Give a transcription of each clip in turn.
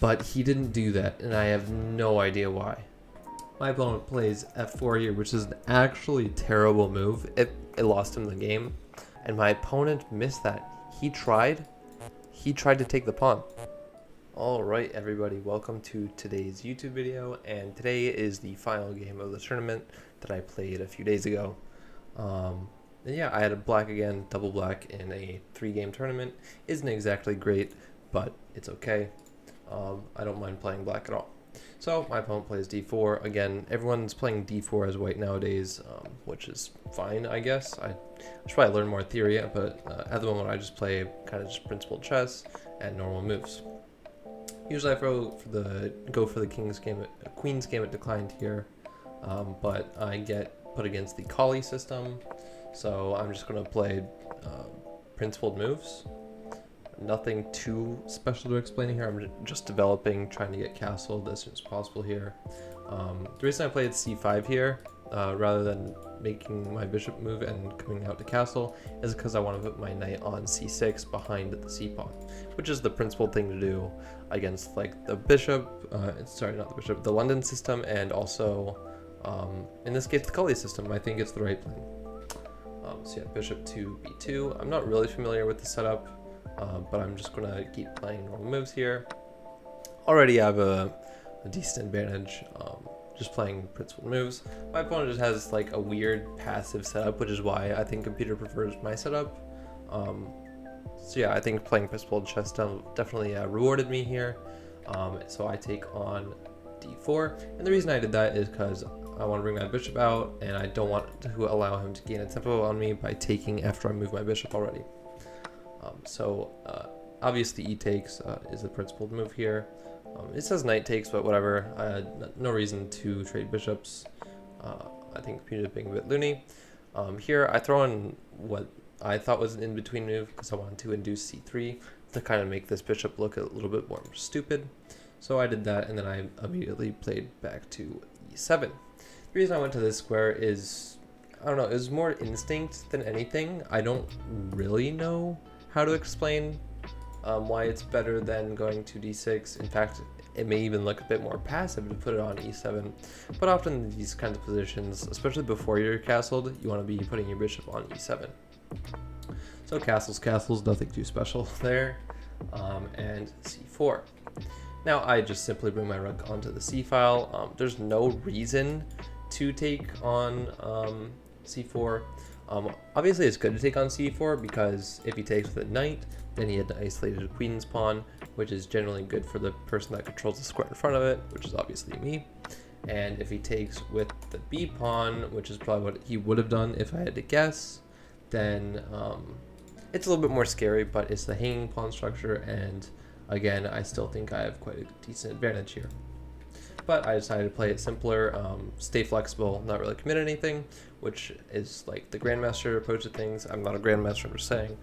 but he didn't do that, and I have no idea why. My opponent plays f4 here, which is an actually terrible move. It lost him the game, and my opponent missed that. He tried to take the pawn. Alright everybody, welcome to today's YouTube video, and today is the final game of the tournament that I played a few days ago. And yeah, I had a black again, double black in a 3-game tournament. Isn't exactly great, but it's okay. I don't mind playing black at all. So my opponent plays d4. Again, everyone's playing d4 as white nowadays, which is fine, I guess. I should probably learn more theory, but at the moment I just play kind of just principled chess and normal moves. Usually I go for the queen's gambit declined here, but I get put against the colle system, so I'm just going to play principled moves. Nothing too special to explain here. I'm just developing, trying to get castled as soon as possible here. The reason I played c5 here, rather than making my bishop move and coming out to castle, is because I want to put my knight on c6 behind the c-pawn, which is the principled thing to do against like the bishop, sorry, not the bishop, the London system, and also, in this case, the colle system. I think it's the right plan. So yeah, bishop to b2. I'm not really familiar with the setup, but I'm just gonna keep playing normal moves here. Already have a decent advantage, just playing principled moves. My opponent just has like a weird passive setup, which is why I think computer prefers my setup. So yeah, I think playing principled chess definitely rewarded me here. So I take on d4, and the reason I did that is because I want to bring my bishop out, and I don't want to allow him to gain a tempo on me by taking after I move my bishop already. Obviously e takes is the principled move here. It says knight takes, but whatever. No reason to trade bishops. I think computer is being a bit loony. Here I throw in what I thought was an in-between move because I wanted to induce c3 to kind of make this bishop look a little bit more stupid. So I did that, and then I immediately played back to e7. The reason I went to this square is, I don't know, it was more instinct than anything. I don't really know how to explain why it's better than going to d6. In fact, it may even look a bit more passive to put it on e7, but often in these kinds of positions, especially before you're castled, you want to be putting your bishop on e7. So castles, nothing too special there, and c4. Now I just simply bring my rook onto the c-file. There's no reason to take on c4. Obviously it's good to take on c4 because if he takes with a knight, then he had an isolated queen's pawn, which is generally good for the person that controls the square in front of it, which is obviously me. And if he takes with the b pawn, which is probably what he would have done if I had to guess, then it's a little bit more scary, but it's the hanging pawn structure, and again, I still think I have quite a decent advantage here. But I decided to play it simpler, stay flexible, not really commit anything, which is like the grandmaster approach to things. I'm not a grandmaster, I'm just saying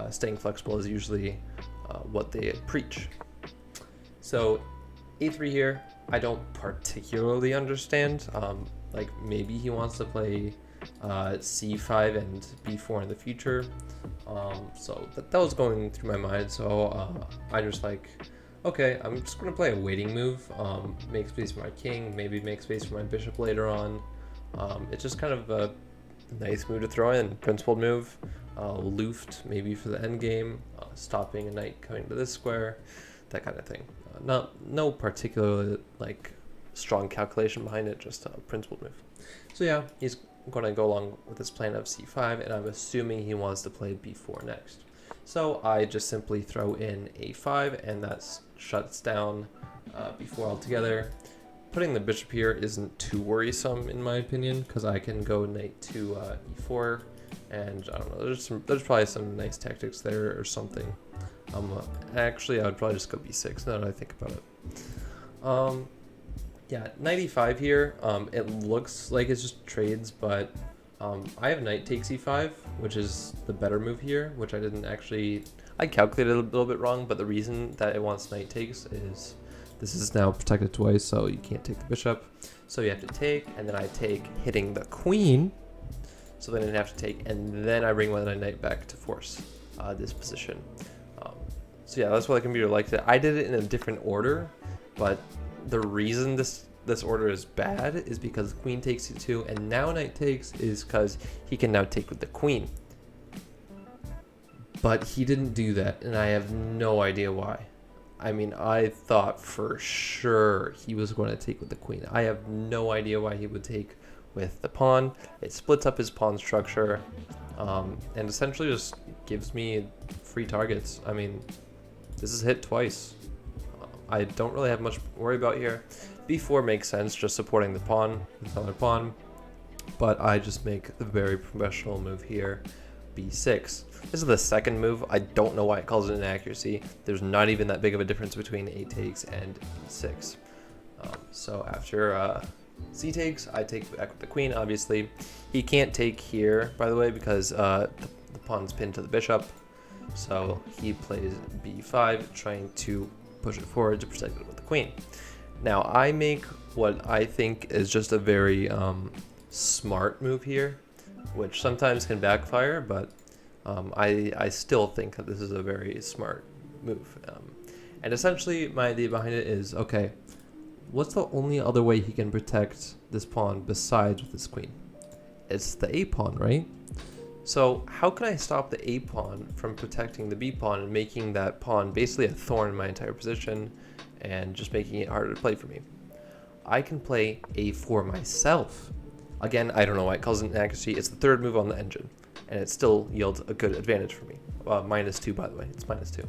staying flexible is usually what they preach. So a3 here, I don't particularly understand. Like maybe he wants to play c5 and b4 in the future. So that was going through my mind. So I just like, okay, I'm just going to play a waiting move, make space for my king, maybe make space for my bishop later on. It's just kind of a nice move to throw in, principled move, luft maybe for the endgame, stopping a knight coming to this square, that kind of thing. No particular like strong calculation behind it, just a principled move. So yeah, he's going to go along with this plan of c5, and I'm assuming he wants to play b4 next. So I just simply throw in a5, and that shuts down b4 altogether. Putting the bishop here isn't too worrisome in my opinion, because I can go knight to e4, and I don't know, there's probably some nice tactics there or something. Actually, I would probably just go b6 now that I think about it. Yeah, knight e5 here, it looks like it's just trades, but I have knight takes e5, which is the better move here, which I calculated a little bit wrong, but the reason that it wants knight takes is this is now protected twice, so you can't take the bishop. So you have to take, and then I take hitting the queen, so then I have to take, and then I bring my knight back to force this position. So yeah, that's what the computer liked it. I did it in a different order, But the reason this order is bad is because queen takes c2, and now knight takes is because he can now take with the queen. But he didn't do that, and I have no idea why. I mean, I thought for sure he was going to take with the queen. I have no idea why he would take with the pawn. It splits up his pawn structure, and essentially just gives me free targets. I mean, this is hit twice. I don't really have much to worry about here. b4 makes sense, just supporting the pawn with another pawn, but I just make the very professional move here, b6. This is the second move. I don't know why it calls it inaccuracy. There's not even that big of a difference between a takes and b6. So after c takes, I take back with the queen, obviously. He can't take here, by the way, because the pawn's pinned to the bishop. So he plays b5, trying to push it forward to protect it with the queen. Now I make what I think is just a very smart move here, which sometimes can backfire, but I still think that this is a very smart move. And essentially my idea behind it is, okay, what's the only other way he can protect this pawn besides with this queen? It's the a pawn, right? So how can I stop the a pawn from protecting the b pawn and making that pawn basically a thorn in my entire position and just making it harder to play for me? I can play a4 myself. Again, I don't know why it calls it inaccuracy. It's the third move on the engine, and it still yields a good advantage for me. -2, by the way. It's -2.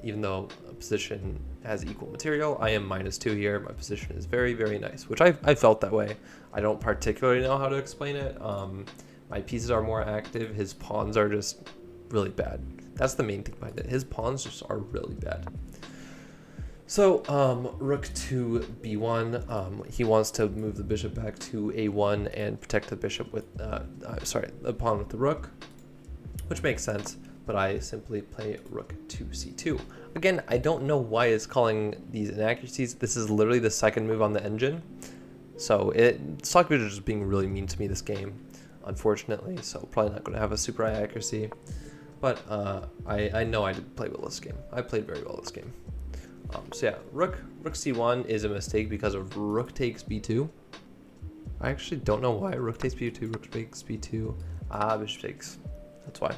Even though a position has equal material, I am -2 here. My position is very, very nice, which I felt that way. I don't particularly know how to explain it. My pieces are more active. His pawns are just really bad. That's the main thing behind it. His pawns just are really bad. So rook to b1. He wants to move the bishop back to a1 and protect the bishop with, the pawn with the rook, which makes sense. But I simply play rook to c2. Again, I don't know why it's calling these inaccuracies. This is literally the second move on the engine. So Stockbridge is just being really mean to me this game, unfortunately. So probably not going to have a super high accuracy. But I know I did play well this game. I played very well this game. So yeah, rook c1 is a mistake because of rook takes b2. I actually don't know why. Rook takes b2, rook takes b2. Bishop takes. That's why.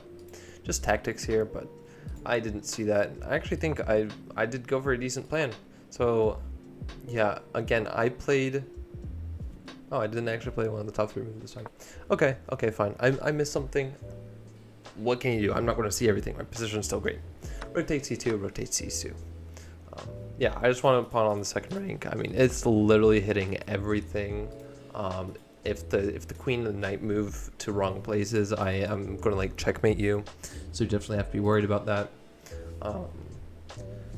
Just tactics here, but I didn't see that. I actually think I did go for a decent plan. So yeah, again, I played... Oh, I didn't actually play one of the top 3 moves this time. Okay, fine. I missed something. What can you do? I'm not going to see everything. My position's still great. Rook takes c2, rook takes c2. Yeah, I just want to pawn on the second rank. I mean, it's literally hitting everything. If the queen and the knight move to wrong places, I am going to like checkmate you. So you definitely have to be worried about that.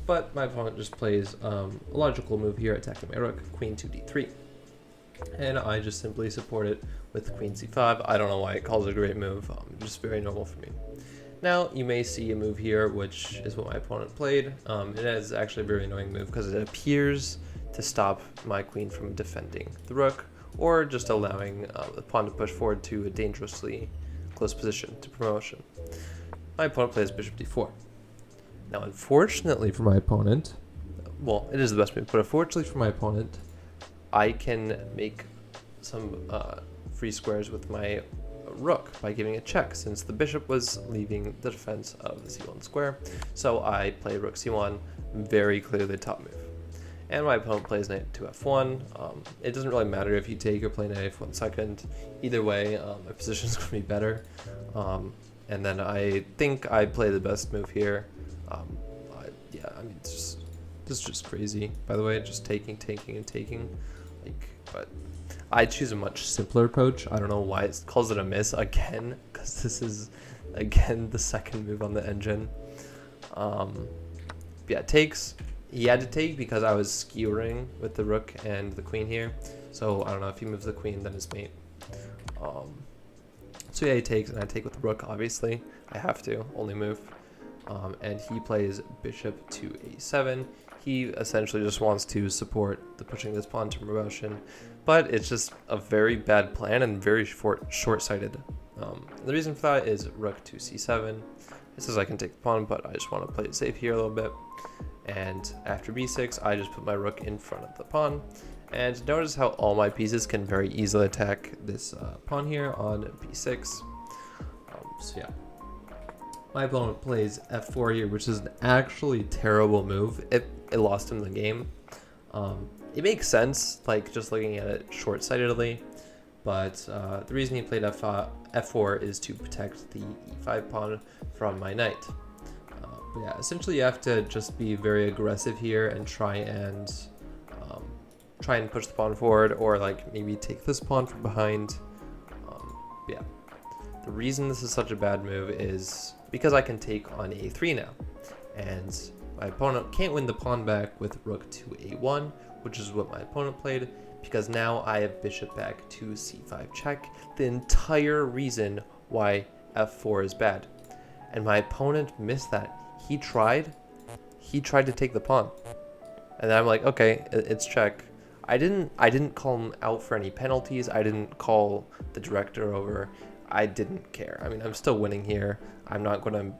But my opponent just plays a logical move here, attacking my rook, queen to d3. And I just simply support it with queen c5. I don't know why it calls it a great move. Just very normal for me. Now you may see a move here, which is what my opponent played. It is actually a very annoying move because it appears to stop my queen from defending the rook, or just allowing the pawn to push forward to a dangerously close position to promotion. My opponent plays bishop d4. Now, unfortunately for my opponent, well, it is the best move, but unfortunately for my opponent, I can make some free squares with my rook by giving a check, since the bishop was leaving the defense of the c1 square. So I play rook c1, very clearly the top move. And my opponent plays knight to f1. It doesn't really matter if you take or play knight f1 second. Either way, my position is going to be better. And then I think I play the best move here. Yeah, I mean, this is just crazy. By the way, just taking, and taking. But I choose a much simpler approach. I don't know why it calls it a miss again, because this is again the second move on the engine. Yeah, it takes. He had to take because I was skewering with the rook and the queen here. So I don't know, if he moves the queen, then his mate. So yeah, he takes, and I take with the rook, obviously. I have to, only move. And he plays bishop to a7. He essentially just wants to support the pushing this pawn to promotion. But it's just a very bad plan and very short-sighted. The reason for that is rook to c7. It says I can take the pawn, but I just want to play it safe here a little bit. And after b6, I just put my rook in front of the pawn. And notice how all my pieces can very easily attack this pawn here on b6. So yeah, my opponent plays f4 here, which is an actually terrible move. It lost him the game. It makes sense, like just looking at it short-sightedly, but the reason he played f4 is to protect the e5 pawn from my knight. But yeah, essentially you have to just be very aggressive here and try and push the pawn forward, or like maybe take this pawn from behind. Yeah, the reason this is such a bad move is because I can take on a3 now, and my opponent can't win the pawn back with rook to a1, which is what my opponent played, because now I have bishop back to c5 check, the entire reason why f4 is bad. And my opponent missed that. He tried to take the pawn. And I'm like, okay, it's check. I didn't call him out for any penalties. I didn't call the director over. I didn't care. I mean, I'm still winning here. I'm not gonna,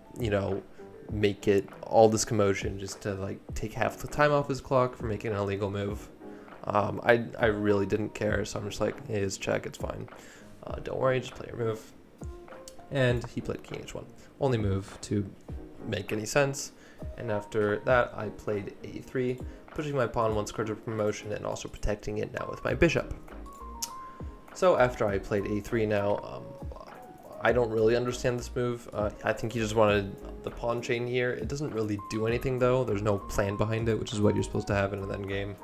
make it all this commotion just to like take half the time off his clock for making an illegal move. I really didn't care, so I'm just like, hey, it's check, it's fine. Don't worry, just play your move. And he played king h1, only move to make any sense. And after that, I played a3, pushing my pawn one square to promotion and also protecting it now with my bishop. So after I played a3 now, I don't really understand this move. I think he just wanted the pawn chain here. It doesn't really do anything though. There's no plan behind it, which is what you're supposed to have in an endgame.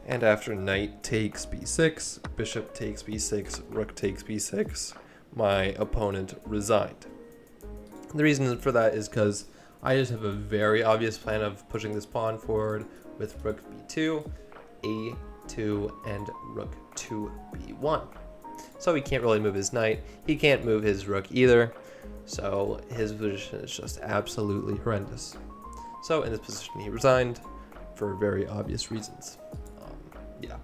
And after knight takes b6, bishop takes b6, rook takes b6, my opponent resigned. The reason for that is because I just have a very obvious plan of pushing this pawn forward with rook b2, a2, and rook to b1. So he can't really move his knight. He can't move his rook either. So his position is just absolutely horrendous. So in this position, he resigned for very obvious reasons. Yeah.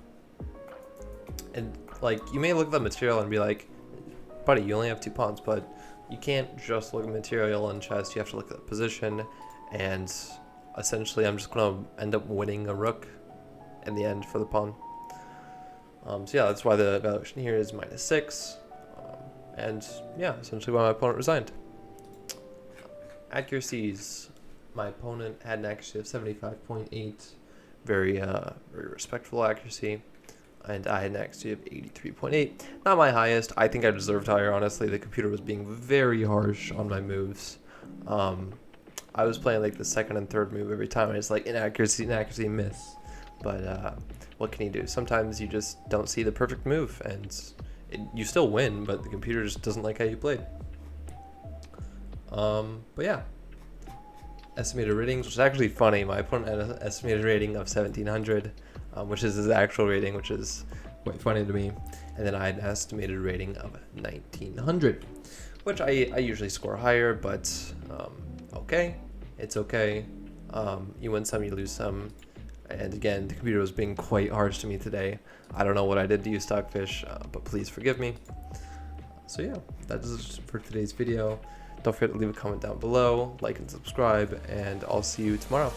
And like, you may look at the material and be like, buddy, you only have 2 pawns, but you can't just look at material in chess. You have to look at the position. And essentially, I'm just going to end up winning a rook in the end for the pawn. So yeah, that's why the valuation here is -6. And yeah, essentially why my opponent resigned. Accuracies. My opponent had an accuracy of 75.8. Very respectful accuracy. And I had an accuracy of 83.8. Not my highest. I think I deserved higher, honestly. The computer was being very harsh on my moves. I was playing like the second and third move every time. And it's like inaccuracy, miss. But what can you do? Sometimes you just don't see the perfect move, and you still win, but the computer just doesn't like how you played. But yeah, estimated ratings, which is actually funny. My opponent had an estimated rating of 1700, which is his actual rating, which is quite funny to me. And then I had an estimated rating of 1900, which I usually score higher, but okay, it's okay. You win some, you lose some. And again, the computer was being quite harsh to me today. I don't know what I did to you, Stockfish, but please forgive me. So yeah, that is it for today's video. Don't forget to leave a comment down below, like and subscribe, and I'll see you tomorrow.